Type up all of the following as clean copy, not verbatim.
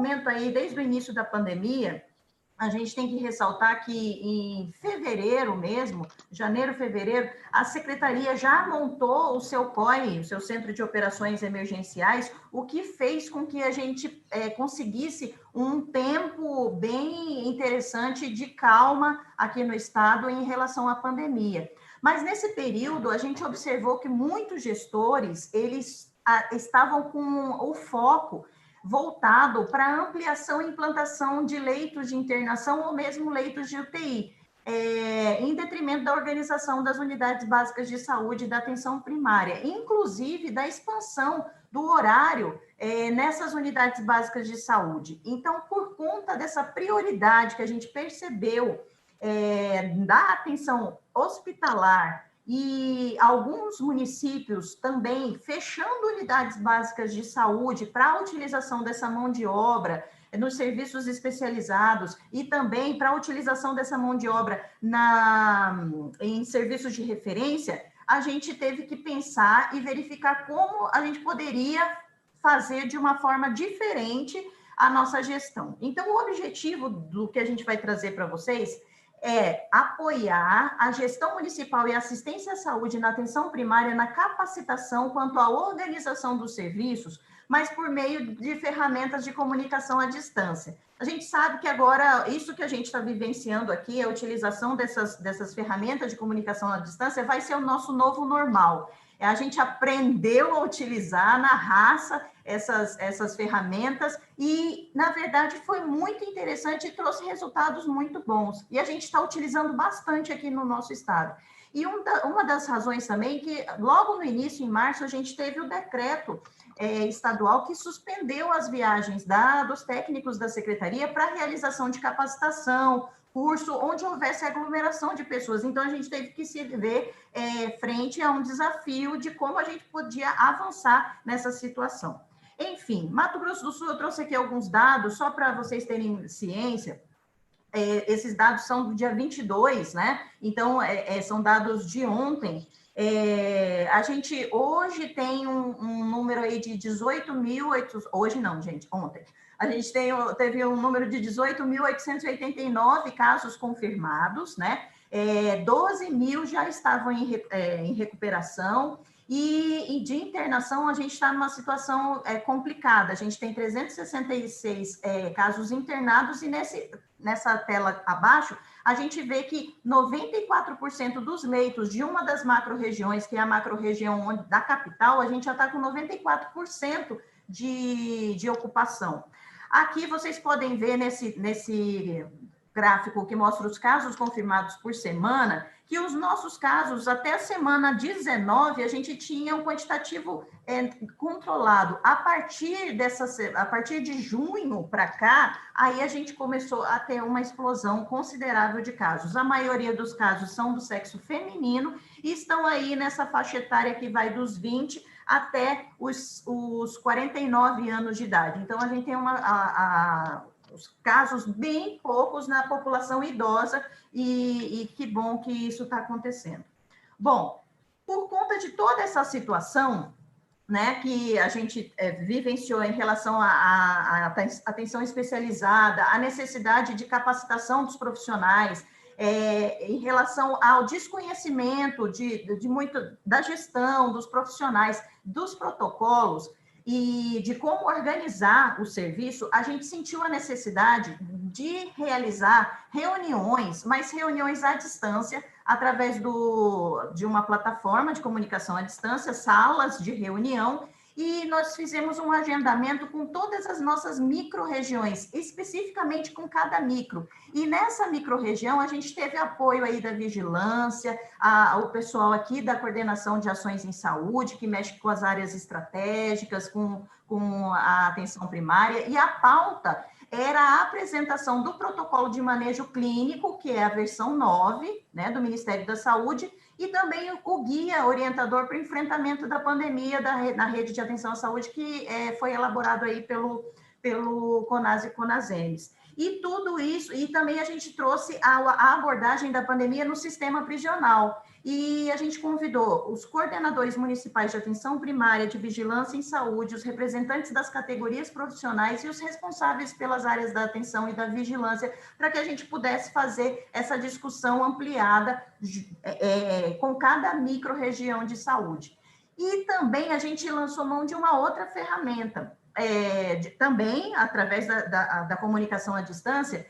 momento aí, desde o início da pandemia, a gente tem que ressaltar que em fevereiro mesmo, janeiro, fevereiro, a Secretaria já montou o seu COI, o seu Centro de Operações Emergenciais, o que fez com que a gente conseguisse um tempo bem interessante de calma aqui no estado em relação à pandemia. Mas nesse período, a gente observou que muitos gestores, eles estavam com o foco voltado para ampliação e implantação de leitos de internação ou mesmo leitos de UTI, em detrimento da organização das unidades básicas de saúde e da atenção primária, inclusive da expansão do horário nessas unidades básicas de saúde. Então, por conta dessa prioridade que a gente percebeu da atenção hospitalar e alguns municípios também fechando unidades básicas de saúde para a utilização dessa mão de obra nos serviços especializados e também para a utilização dessa mão de obra em serviços de referência, a gente teve que pensar e verificar como a gente poderia fazer de uma forma diferente a nossa gestão. Então, o objetivo do que a gente vai trazer para vocês é apoiar a gestão municipal e assistência à saúde na atenção primária na capacitação quanto à organização dos serviços, mas por meio de ferramentas de comunicação à distância. A gente sabe que agora, isso que a gente está vivenciando aqui, a utilização dessas ferramentas de comunicação à distância, vai ser o nosso novo normal. A gente aprendeu a utilizar na raça essas ferramentas e, na verdade, foi muito interessante e trouxe resultados muito bons. E a gente está utilizando bastante aqui no nosso estado. E uma das razões também que, logo no início, em março, a gente teve o decreto estadual que suspendeu as viagens dos técnicos da secretaria para a realização de capacitação, curso onde houvesse aglomeração de pessoas. Então, a gente teve que se ver frente a um desafio de como a gente podia avançar nessa situação. Enfim, Mato Grosso do Sul, eu trouxe aqui alguns dados, só para vocês terem ciência. Esses dados são do dia 22, né? Então, são dados de ontem. A gente hoje tem um número aí de 18.800... Hoje não, gente, ontem. A gente teve um número de 18.889 casos confirmados, né? 12 mil já estavam em recuperação, e de internação a gente está numa situação complicada. A gente tem 366 casos internados, e nessa tela abaixo, a gente vê que 94% dos leitos de uma das macro-regiões, que é a macro-região da capital, a gente já está com 94% de ocupação. Aqui vocês podem ver nesse gráfico que mostra os casos confirmados por semana, que os nossos casos, até a semana 19, a gente tinha um quantitativo controlado. A partir de junho para cá, aí a gente começou a ter uma explosão considerável de casos. A maioria dos casos são do sexo feminino e estão aí nessa faixa etária que vai dos 20 até os 49 anos de idade. Então, a gente tem os casos bem poucos na população idosa, e que bom que isso está acontecendo. Bom, por conta de toda essa situação, né, que a gente vivenciou em relação à atenção especializada, a necessidade de capacitação dos profissionais, em relação ao desconhecimento da gestão, dos profissionais, dos protocolos, e de como organizar o serviço, a gente sentiu a necessidade de realizar reuniões, mas reuniões à distância, através de uma plataforma de comunicação à distância, salas de reunião, e nós fizemos um agendamento com todas as nossas micro-regiões, especificamente com cada micro. E nessa micro-região, a gente teve apoio aí da vigilância, o pessoal aqui da Coordenação de Ações em Saúde, que mexe com as áreas estratégicas, com a atenção primária, e a pauta era a apresentação do protocolo de manejo clínico, que é a versão 9, né, do Ministério da Saúde, e também o guia orientador para o enfrentamento da pandemia na rede de atenção à saúde, que foi elaborado aí pelo CONAS e CONASEMES. E tudo isso, e também a gente trouxe a abordagem da pandemia no sistema prisional. E a gente convidou os coordenadores municipais de atenção primária, de vigilância em saúde, os representantes das categorias profissionais e os responsáveis pelas áreas da atenção e da vigilância, para que a gente pudesse fazer essa discussão ampliada com cada micro-região de saúde. E também a gente lançou mão de uma outra ferramenta, também através da comunicação à distância.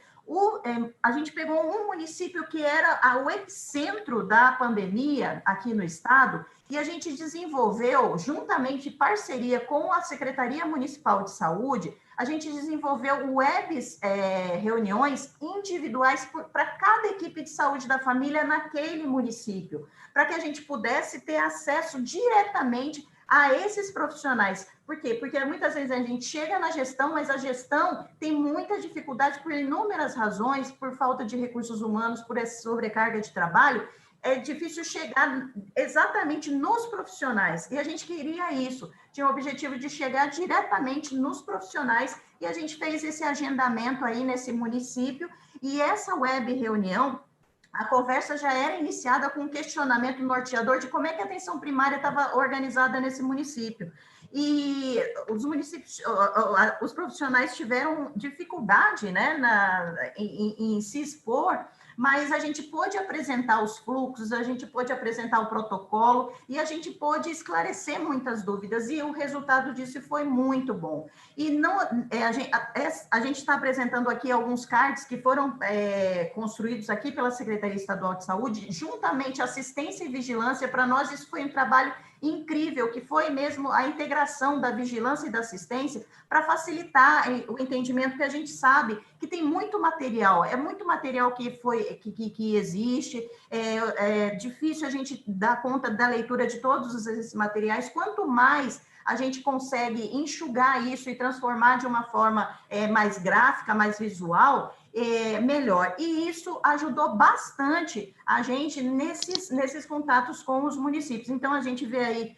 A gente pegou um município que era o epicentro da pandemia aqui no estado, e a gente desenvolveu, juntamente em parceria com a Secretaria Municipal de Saúde, a gente desenvolveu webs, reuniões individuais para cada equipe de saúde da família naquele município, para que a gente pudesse ter acesso diretamente a esses profissionais. Por quê? Porque muitas vezes a gente chega na gestão, mas a gestão tem muita dificuldade por inúmeras razões, por falta de recursos humanos, por essa sobrecarga de trabalho. É difícil chegar exatamente nos profissionais, e a gente queria isso, tinha o objetivo de chegar diretamente nos profissionais, e a gente fez esse agendamento aí nesse município, e essa web reunião, a conversa já era iniciada com um questionamento norteador de como é que a atenção primária estava organizada nesse município. E os municípios, os profissionais tiveram dificuldade, né, em se expor, mas a gente pôde apresentar os fluxos, a gente pôde apresentar o protocolo e a gente pôde esclarecer muitas dúvidas, e o resultado disso foi muito bom. E não, a gente está apresentando aqui alguns cards que foram construídos aqui pela Secretaria Estadual de Saúde, juntamente assistência e vigilância. Para nós isso foi um trabalho incrível, que foi mesmo a integração da vigilância e da assistência para facilitar o entendimento, que a gente sabe que tem muito material, é muito material que existe, é difícil a gente dar conta da leitura de todos esses materiais. Quanto mais a gente consegue enxugar isso e transformar de uma forma mais gráfica, mais visual, melhor. E isso ajudou bastante a gente nesses contatos com os municípios. Então, a gente vê aí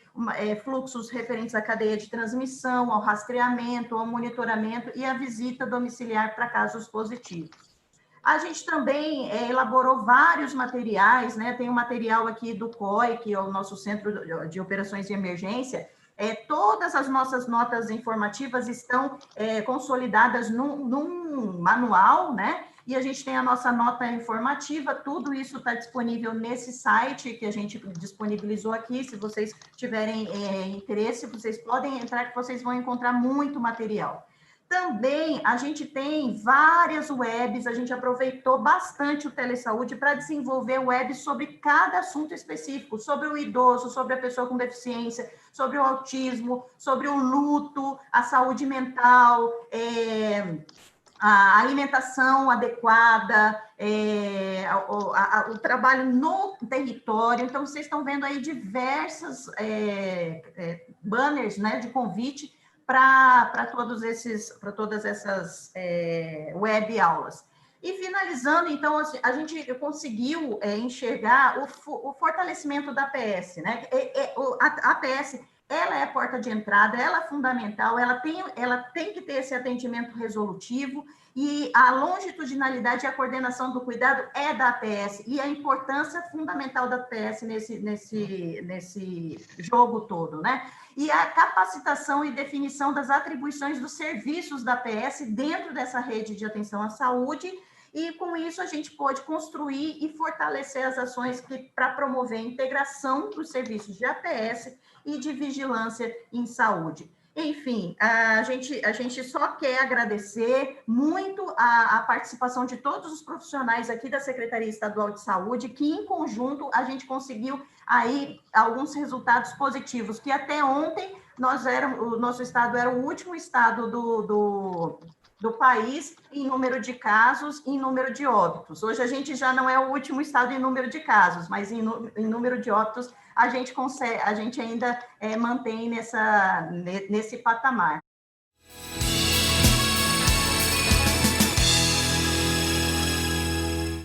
fluxos referentes à cadeia de transmissão, ao rastreamento, ao monitoramento e à visita domiciliar para casos positivos. A gente também elaborou vários materiais, né? Tem um material aqui do COI, que é o nosso Centro de Operações de Emergência. Todas as nossas notas informativas estão consolidadas num manual, né? E a gente tem a nossa nota informativa, tudo isso está disponível nesse site que a gente disponibilizou aqui. Se vocês tiverem interesse, vocês podem entrar, que vocês vão encontrar muito material. Também a gente tem várias webs, a gente aproveitou bastante o Telesaúde para desenvolver webs sobre cada assunto específico, sobre o idoso, sobre a pessoa com deficiência, sobre o autismo, sobre o luto, a saúde mental, a alimentação adequada, o trabalho no território. Então, vocês estão vendo aí diversas banners, né, de convite para todas essas web aulas. E finalizando, então, a gente conseguiu enxergar o fortalecimento da APS, né? A APS, ela é a porta de entrada, ela é fundamental, ela tem que ter esse atendimento resolutivo, e a longitudinalidade e a coordenação do cuidado é da APS, e a importância fundamental da APS nesse jogo todo, né? E a capacitação e definição das atribuições dos serviços da APS dentro dessa rede de atenção à saúde, e com isso a gente pôde construir e fortalecer as ações para promover a integração dos serviços de APS e de vigilância em saúde. Enfim, a gente só quer agradecer muito a participação de todos os profissionais aqui da Secretaria Estadual de Saúde, que em conjunto a gente conseguiu aí alguns resultados positivos, que até ontem o nosso estado era o último estado do país em número de casos e em número de óbitos. Hoje a gente já não é o último estado em número de casos, mas em número de óbitos a gente ainda mantém nesse patamar.